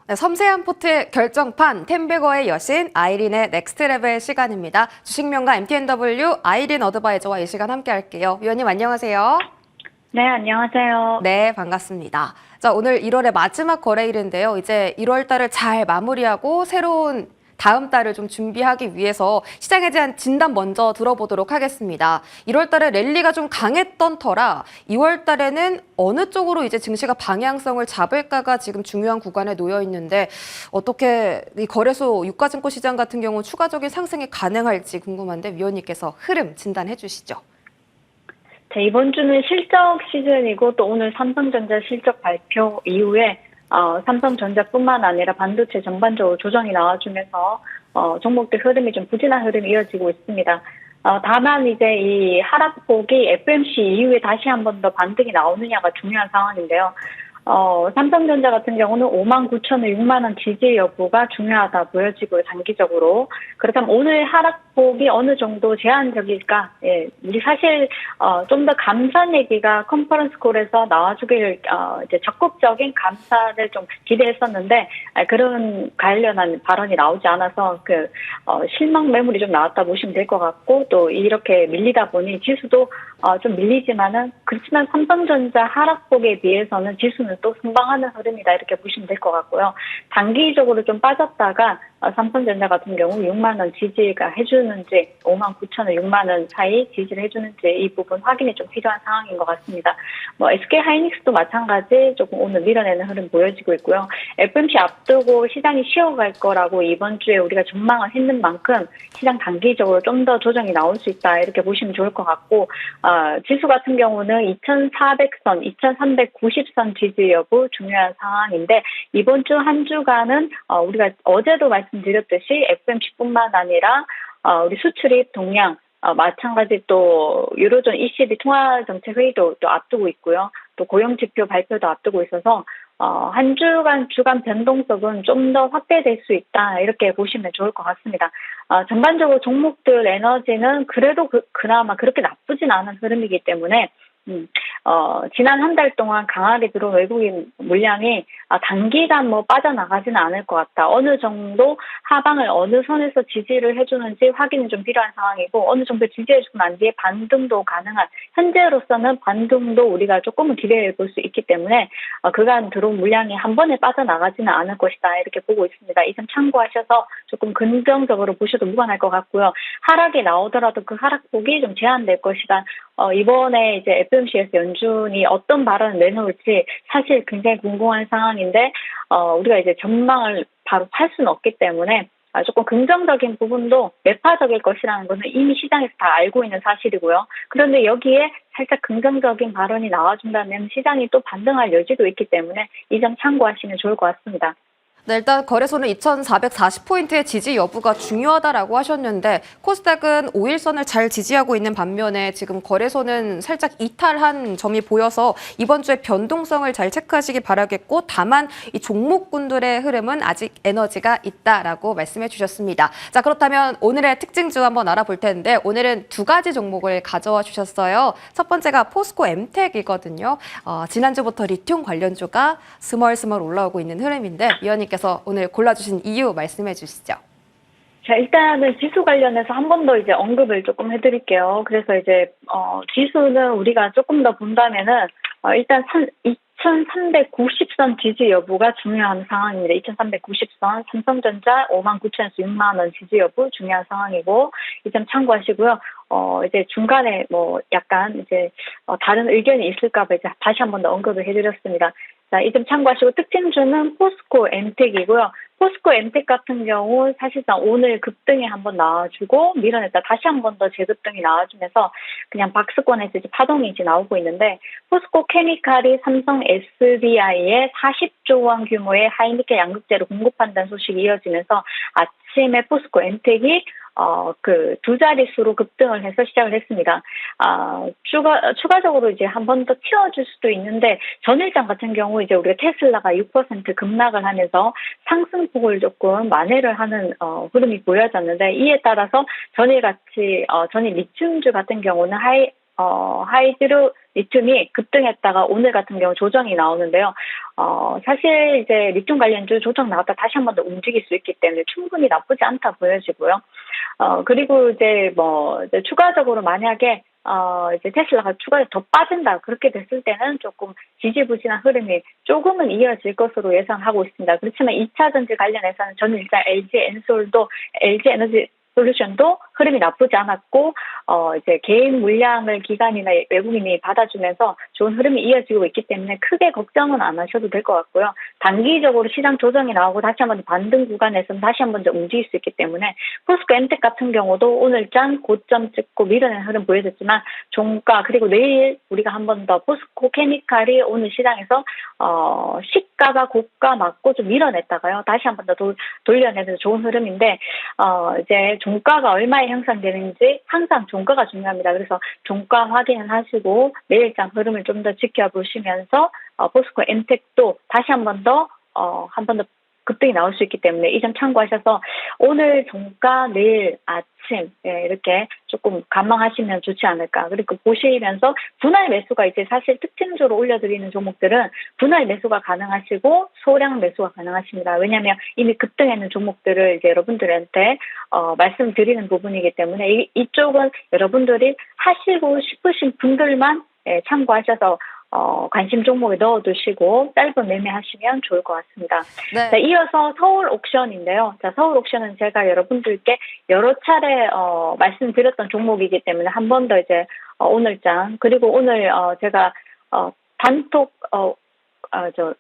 네, 섬세한 포트 결정판 템베거의 여신 아이린의 넥스트 레벨 시간입니다. 주식명가 MTNW 아이린 어드바이저와 이 시간 함께 할게요. 위원님 안녕하세요. 네, 안녕하세요. 네, 반갑습니다. 자, 오늘 1월의 마지막 거래일인데요. 이제 1월 달을 잘 마무리하고 새로운 다음 달을 좀 준비하기 위해서 시장에 대한 진단 먼저 들어보도록 하겠습니다. 1월 달에 랠리가 좀 강했던 터라 2월 달에는 어느 쪽으로 이제 증시가 방향성을 잡을까가 지금 중요한 구간에 놓여 있는데 어떻게 이 거래소 유가증권 시장 같은 경우 추가적인 상승이 가능할지 궁금한데 위원님께서 흐름 진단해 주시죠. 자, 이번 주는 실적 시즌이고 또 오늘 삼성전자 실적 발표 이후에 삼성전자뿐만 아니라 반도체 전반적으로 조정이 나와주면서 종목들 흐름이 좀 부진한 흐름이 이어지고 있습니다. 다만 이제 이 하락폭이 FMC 이후에 다시 한 번 더 반등이 나오느냐가 중요한 상황인데요. 삼성전자 같은 경우는 59,000원, 6만 원 지지 여부가 중요하다 보여지고 단기적으로. 그렇다면 오늘 하락폭이 어느 정도 제한적일까? 예, 우리 사실 좀 더 감사 얘기가 컨퍼런스 콜에서 나와주길 이제 적극적인 감사를 좀 기대했었는데 그런 관련한 발언이 나오지 않아서 실망 매물이 좀 나왔다 보시면 될 것 같고 또 이렇게 밀리다 보니 지수도 좀 밀리지만은 그렇지만 삼성전자 하락폭에 비해서는 지수는 또 승방하는 흐름이다 이렇게 보시면 될 것 같고요. 단기적으로 좀 빠졌다가 삼성전자 같은 경우 6만 원 지지가 해주는지 59,000원, 6만 원 사이 지지를 해주는지 이 부분 확인이 좀 필요한 상황인 것 같습니다. SK 하이닉스도 마찬가지 조금 오늘 밀어내는 흐름 보여지고 있고요. FMC 앞두고 시장이 쉬어갈 거라고 이번 주에 우리가 전망을 했는 만큼 시장 단기적으로 좀 더 조정이 나올 수 있다 이렇게 보시면 좋을 것 같고 지수 같은 경우는 2,400선, 2,390선 지지 여부 중요한 상황인데 이번 주 한 주간은 우리가 어제도 말씀드렸듯이 FMC뿐만 아니라 우리 수출입 동향 마찬가지 또 유로존 ECB 통화정책회의도 또 앞두고 있고요. 또 고용지표 발표도 앞두고 있어서 한 주간 주간 변동성은 좀 더 확대될 수 있다 이렇게 보시면 좋을 것 같습니다. 전반적으로 종목들 에너지는 그래도 그나마 그렇게 나쁘진 않은 흐름이기 때문에 지난 한 달 동안 강하게 들어온 외국인 물량이 단기간 빠져나가지는 않을 것 같다. 어느 정도 하방을 어느 선에서 지지를 해주는지 확인이 좀 필요한 상황이고 어느 정도 지지해주고 난 뒤에 반등도 가능한 현재로서는 반등도 우리가 조금은 기대해 볼 수 있기 때문에 그간 들어온 물량이 한 번에 빠져나가지는 않을 것이다. 이렇게 보고 있습니다. 이 점 참고하셔서 조금 긍정적으로 보셔도 무관할 것 같고요. 하락이 나오더라도 그 하락폭이 좀 제한될 것이다. 이번에 이제 FMC에서 연준이 어떤 발언을 내놓을지 사실 굉장히 궁금한 상황인데, 우리가 이제 전망을 바로 할 수는 없기 때문에, 조금 긍정적인 부분도 매파적일 것이라는 것은 이미 시장에서 다 알고 있는 사실이고요. 그런데 여기에 살짝 긍정적인 발언이 나와준다면 시장이 또 반등할 여지도 있기 때문에 이 점 참고하시면 좋을 것 같습니다. 네, 일단 거래소는 2,440포인트의 지지 여부가 중요하다라고 하셨는데 코스닥은 5일선을 잘 지지하고 있는 반면에 지금 거래소는 살짝 이탈한 점이 보여서 이번 주에 변동성을 잘 체크하시기 바라겠고 다만 이 종목군들의 흐름은 아직 에너지가 있다라고 말씀해 주셨습니다. 자, 그렇다면 오늘의 특징주 한번 알아볼 텐데 오늘은 두 가지 종목을 가져와 주셨어요. 첫 번째가 포스코 엠텍이거든요. 지난주부터 리튬 관련주가 스멀스멀 올라오고 있는 흐름인데 위원님께서 오늘 골라주신 이유 말씀해 주시죠. 자, 일단은 지수 관련해서 한 번 더 이제 언급을 조금 해드릴게요. 그래서 이제, 지수는 우리가 조금 더 본다면은, 일단 2,390선 지지 여부가 중요한 상황입니다. 2,390선, 삼성전자 59,000에서 6만 원 지지 여부 중요한 상황이고, 이 점 참고하시고요. 이제 중간에 약간 이제, 다른 의견이 있을까봐 이제 다시 한 번 더 언급을 해드렸습니다. 자, 이 점 참고하시고 특징주는 포스코 엠텍이고요. 포스코 엠텍 같은 경우 사실상 오늘 급등이 한번 나와주고 밀어냈다 다시 한 번 더 재급등이 나와주면서 그냥 박스권에서 이제 파동이 이제 나오고 있는데 포스코 케미칼이 삼성 SDI에 40조 원 규모의 하이니켈 양극재를 공급한다는 소식이 이어지면서 아침에 포스코 엠텍이 두 자릿수로 급등을 해서 시작을 했습니다. 추가적으로 이제 한 번 더 튀어줄 수도 있는데, 전일장 같은 경우 이제 우리가 테슬라가 6% 급락을 하면서 상승폭을 조금 만회를 하는, 흐름이 보여졌는데, 이에 따라서 전일 리튬주 같은 경우는 하이드로 리튬이 급등했다가 오늘 같은 경우 조정이 나오는데요. 사실 이제 리튬 관련주 조정 나왔다 다시 한 번 더 움직일 수 있기 때문에 충분히 나쁘지 않다 보여지고요. 그리고 이제 이제 추가적으로 만약에 이제 테슬라가 추가로 더 빠진다. 그렇게 됐을 때는 조금 지지부진한 흐름이 조금은 이어질 것으로 예상하고 있습니다. 그렇지만 2차 전지 관련해서는 저는 일단 LG 에너지 솔루션도 흐름이 나쁘지 않았고, 이제 개인 물량을 기관이나 외국인이 받아주면서 좋은 흐름이 이어지고 있기 때문에 크게 걱정은 안 하셔도 될 것 같고요. 단기적으로 시장 조정이 나오고 다시 한번 반등 구간에서는 다시 한번 더 움직일 수 있기 때문에 포스코 엔텍 같은 경우도 오늘장 고점 찍고 밀어낸 흐름 보여줬지만 종가 그리고 내일 우리가 한 번 더 포스코 케미칼이 오늘 시장에서 시가가 고가 맞고 좀 밀어냈다가요. 다시 한 번 더 돌려내면서 좋은 흐름인데 이제 종가가 얼마에 형성되는지 항상 종가가 중요합니다. 그래서 종가 확인을 하시고 내일장 흐름을 좀 더 지켜보시면서 포스코 엔텍도 다시 한 번 더 급등이 나올 수 있기 때문에 이 점 참고하셔서 오늘 종가 내일 아침 이렇게 조금 관망하시면 좋지 않을까. 그리고 보시면서 분할 매수가 이제 사실 특징적으로 올려드리는 종목들은 분할 매수가 가능하시고 소량 매수가 가능하십니다. 왜냐하면 이미 급등했는 종목들을 이제 여러분들한테 말씀드리는 부분이기 때문에 이쪽은 여러분들이 하시고 싶으신 분들만 참고하셔서 관심 종목에 넣어두시고 짧은 매매하시면 좋을 것 같습니다. 네. 자, 이어서 서울 옥션인데요. 자, 서울 옥션은 제가 여러분들께 여러 차례 말씀드렸던 종목이기 때문에 한 번 더 이제 오늘장 그리고 오늘 제가 단톡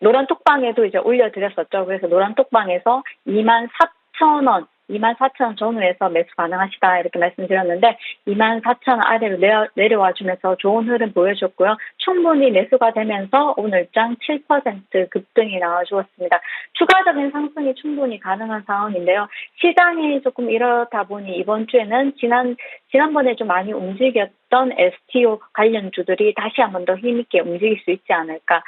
노란 톡방에도 이제 올려드렸었죠. 그래서 노란 톡방에서 24,000원 24,000원 전후에서 매수 가능하시다 이렇게 말씀드렸는데 24,000원 아래로 내려와 주면서 좋은 흐름 보여줬고요. 충분히 매수가 되면서 오늘장 7% 급등이 나와주었습니다. 추가적인 상승이 충분히 가능한 상황인데요. 시장이 조금 이렇다 보니 이번 주에는 지난번에 좀 많이 움직였던 STO 관련주들이 다시 한 번 더 힘있게 움직일 수 있지 않을까.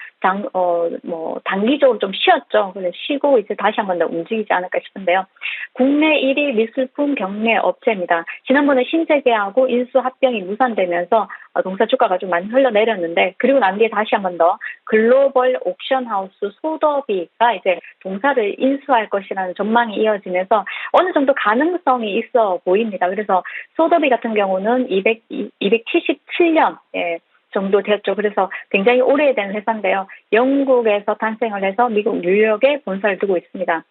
단기적으로 좀 쉬었죠. 그래서 쉬고 이제 다시 한 번 더 움직이지 않을까 싶은데요. 국내 1위 미술품 경매 업체입니다. 지난번에 신세계하고 인수 합병이 무산되면서 동사 주가가 좀 많이 흘러내렸는데 그리고 난 뒤에 다시 한 번 더 글로벌 옥션 하우스 소더비가 이제 동사를 인수할 것이라는 전망이 이어지면서 어느 정도 가능성이 있어 보입니다. 그래서 소더비 같은 경우는 277년 정도 되었죠. 그래서 굉장히 오래된 회사인데요. 영국에서 탄생을 해서 미국 뉴욕에 본사를 두고 있습니다.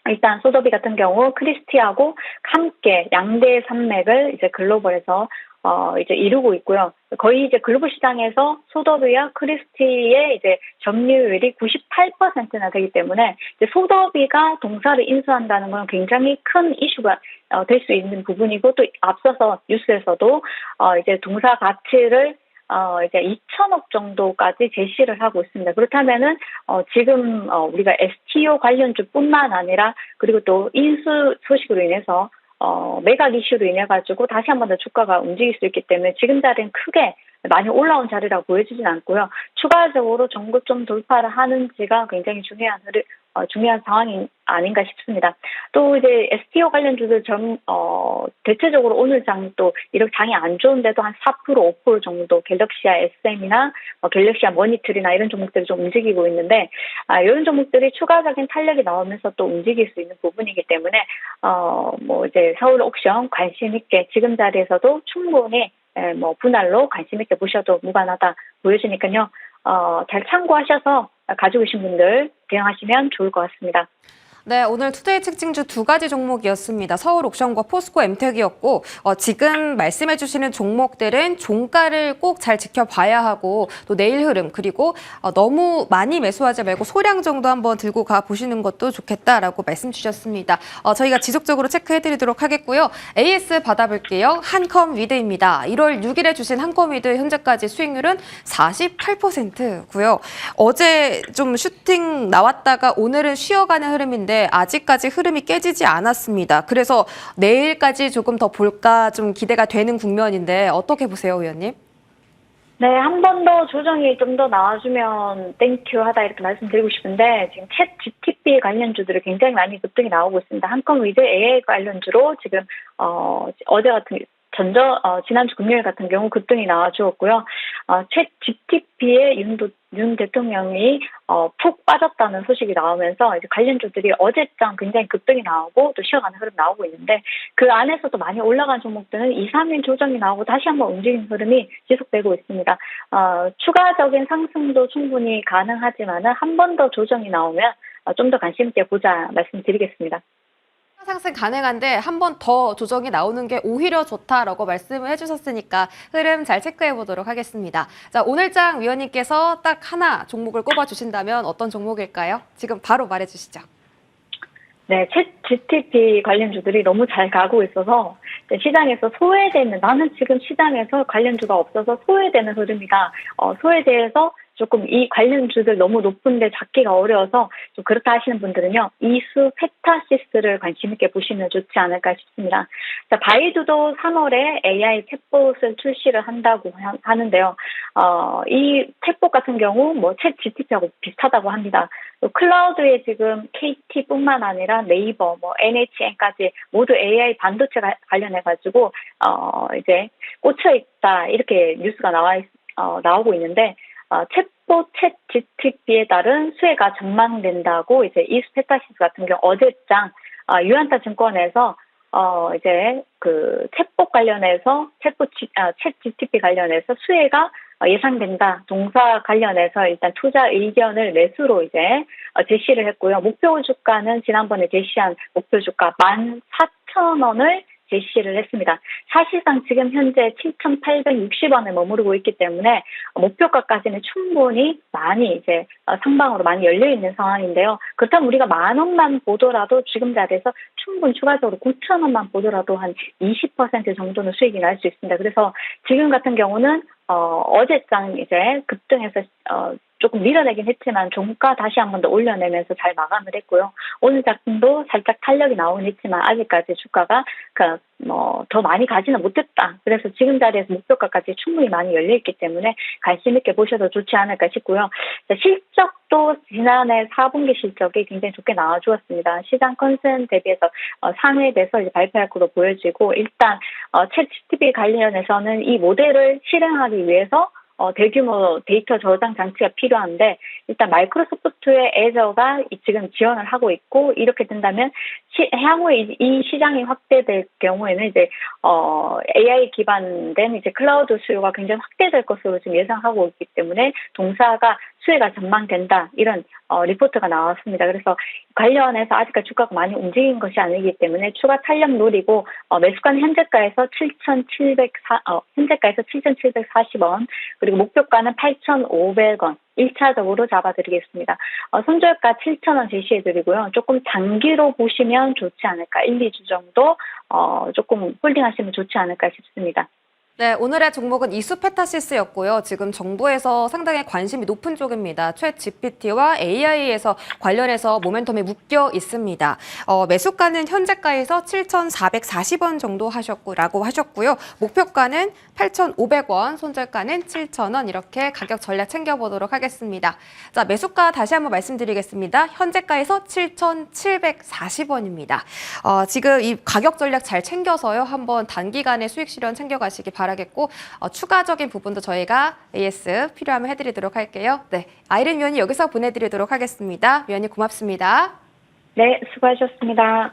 일단 소더비 같은 경우 크리스티하고 함께 양대 산맥을 이제 글로벌에서 이제 이루고 있고요. 거의 이제 글로벌 시장에서 소더비와 크리스티의 이제 점유율이 98%나 되기 때문에 이제 소더비가 동사를 인수한다는 건 굉장히 큰 이슈가 될 수 있는 부분이고 또 앞서서 뉴스에서도 이제 동사 가치를 이제 2천억 정도까지 제시를 하고 있습니다. 그렇다면은, 지금, 우리가 STO 관련주뿐만 아니라, 그리고 또 인수 소식으로 인해서, 매각 이슈로 인해가지고 다시 한 번 더 주가가 움직일 수 있기 때문에 지금 자리는 크게 많이 올라온 자리라고 보여지진 않고요. 추가적으로 전고점 돌파를 하는지가 굉장히 중요한 상황이 아닌가 싶습니다. 또 이제 STO 관련주들 대체적으로 오늘 장 또 이렇게 장이 안 좋은데도 한 4%, 5% 정도 갤럭시아 SM이나 갤럭시아 머니틀이나 이런 종목들이 좀 움직이고 있는데 이런 종목들이 추가적인 탄력이 나오면서 또 움직일 수 있는 부분이기 때문에 이제 서울 옥션 관심 있게 지금 자리에서도 충분히 분할로 관심 있게 보셔도 무관하다 보여지니까요. 잘 참고하셔서 가지고 계신 분들 대응하시면 좋을 것 같습니다. 네, 오늘 투데이 특징주 두 가지 종목이었습니다. 서울 옥션과 포스코 엠텍이었고 지금 말씀해 주시는 종목들은 종가를 꼭 잘 지켜봐야 하고 또 내일 흐름 그리고 너무 많이 매수하지 말고 소량 정도 한번 들고 가 보시는 것도 좋겠다라고 말씀 주셨습니다. 저희가 지속적으로 체크해 드리도록 하겠고요. AS 받아볼게요. 한컴 위드입니다. 1월 6일에 주신 한컴 위드 현재까지 수익률은 48%고요. 어제 좀 슈팅 나왔다가 오늘은 쉬어가는 흐름인데 아직까지 흐름이 깨지지 않았습니다. 그래서 내일까지 조금 더 볼까 좀 기대가 되는 국면인데 어떻게 보세요, 의원님? 네, 한 번 더 조정이 좀 더 나와주면 땡큐 하다 이렇게 말씀드리고 싶은데 지금 챗 GTP 관련주들이 굉장히 많이 급등이 나오고 있습니다. 한컴 위드 AI 관련주로 지금 지난주 금요일 같은 경우 급등이 나와주었고요. 챗 GTP GDP에 윤 대통령이 푹 빠졌다는 소식이 나오면서 이제 관련주들이 어제장 굉장히 급등이 나오고 또 쉬어가는 흐름 나오고 있는데 그 안에서도 많이 올라간 종목들은 2, 3일 조정이 나오고 다시 한번 움직이는 흐름이 지속되고 있습니다. 추가적인 상승도 충분히 가능하지만은 한 번 더 조정이 나오면 좀 더 관심 있게 보자 말씀드리겠습니다. 상승 가능한데 한 번 더 조정이 나오는 게 오히려 좋다라고 말씀을 해주셨으니까 흐름 잘 체크해 보도록 하겠습니다. 자, 오늘장 위원님께서 딱 하나 종목을 꼽아 주신다면 어떤 종목일까요? 지금 바로 말해 주시죠. 네, 챗 GTP 관련주들이 너무 잘 가고 있어서 시장에서 소외되는, 나는 지금 시장에서 관련주가 없어서 소외되는 흐름이다. 소외돼서 조금 이 관련주들 너무 높은데 잡기가 어려워서 좀 그렇다 하시는 분들은요, 이수 페타시스를 관심 있게 보시면 좋지 않을까 싶습니다. 자, 바이두도 3월에 AI 챗봇을 출시를 한다고 하는데요. 이 챗봇 같은 경우 뭐 챗 GTP하고 비슷하다고 합니다. 또 클라우드에 지금 KT뿐만 아니라 네이버, 뭐 NHN까지 모두 AI 반도체 관련해가지고 이제 꽂혀 있다 이렇게 뉴스가 나오고 있는데. 챗봇 챗 GTP에 따른 수혜가 전망된다고 이제 이스페타시스 같은 경우 어제장 유한타 증권에서 이제 그 챗봇 관련해서 챗 GTP 관련해서 수혜가 예상된다. 동사 관련해서 일단 투자 의견을 매수로 이제 제시를 했고요. 목표 주가는 지난번에 제시한 목표 주가 14,000원을 제시를 했습니다. 사실상 지금 현재 7,860원에 머무르고 있기 때문에 목표가까지는 충분히 많이 이제 상방으로 많이 열려 있는 상황인데요. 그렇다면 우리가 10,000원만 보더라도 지금 자리에서 충분히 추가적으로 9,000원만 보더라도 한 20% 정도는 수익이 날 수 있습니다. 그래서 지금 같은 경우는 어제장 이제 급등해서 조금 밀어내긴 했지만 종가 다시 한 번 더 올려내면서 잘 마감을 했고요. 오늘 작품도 살짝 탄력이 나오긴 했지만 아직까지 주가가 더 많이 가지는 못했다. 그래서 지금 자리에서 목표가까지 충분히 많이 열려 있기 때문에 관심 있게 보셔도 좋지 않을까 싶고요. 실적도 지난해 4분기 실적이 굉장히 좋게 나와주었습니다. 시장 컨센 대비해서 상회돼서 이제 발표할 것으로 보여지고 일단 챗 GTP 관련해서는 이 모델을 실행하기 위해서 대규모 데이터 저장 장치가 필요한데 일단 마이크로소프트의 애저가 지금 지원을 하고 있고 이렇게 된다면 향후에 이 시장이 확대될 경우에는 이제 AI 기반된 이제 클라우드 수요가 굉장히 확대될 것으로 지금 예상하고 있기 때문에 동사가 수혜가 전망된다 이런 리포트가 나왔습니다. 그래서 관련해서 아직까지 주가가 많이 움직인 것이 아니기 때문에 추가 탄력 노리고 매수가는 현재가에서 7,740원 그리고 목표가는 8,500원 1차적으로 잡아드리겠습니다. 손절가 7,000원 제시해드리고요. 조금 장기로 보시면 좋지 않을까 1, 2주 정도 조금 홀딩하시면 좋지 않을까 싶습니다. 네, 오늘의 종목은 이수페타시스였고요. 지금 정부에서 상당히 관심이 높은 쪽입니다. 챗 GPT와 AI에서 관련해서 모멘텀이 묶여 있습니다. 매수가는 현재가에서 7,440원 정도 라고 하셨고요. 목표가는 8,500원, 손절가는 7,000원 이렇게 가격 전략 챙겨보도록 하겠습니다. 자, 매수가 다시 한번 말씀드리겠습니다. 현재가에서 7,740원입니다. 지금 이 가격 전략 잘 챙겨서요. 한번 단기간에 수익 실현 챙겨가시기 바라겠고 추가적인 부분도 저희가 AS 필요하면 해드리도록 할게요. 네, 아이린 위원님 여기서 보내드리도록 하겠습니다. 위원님 고맙습니다. 네, 수고하셨습니다.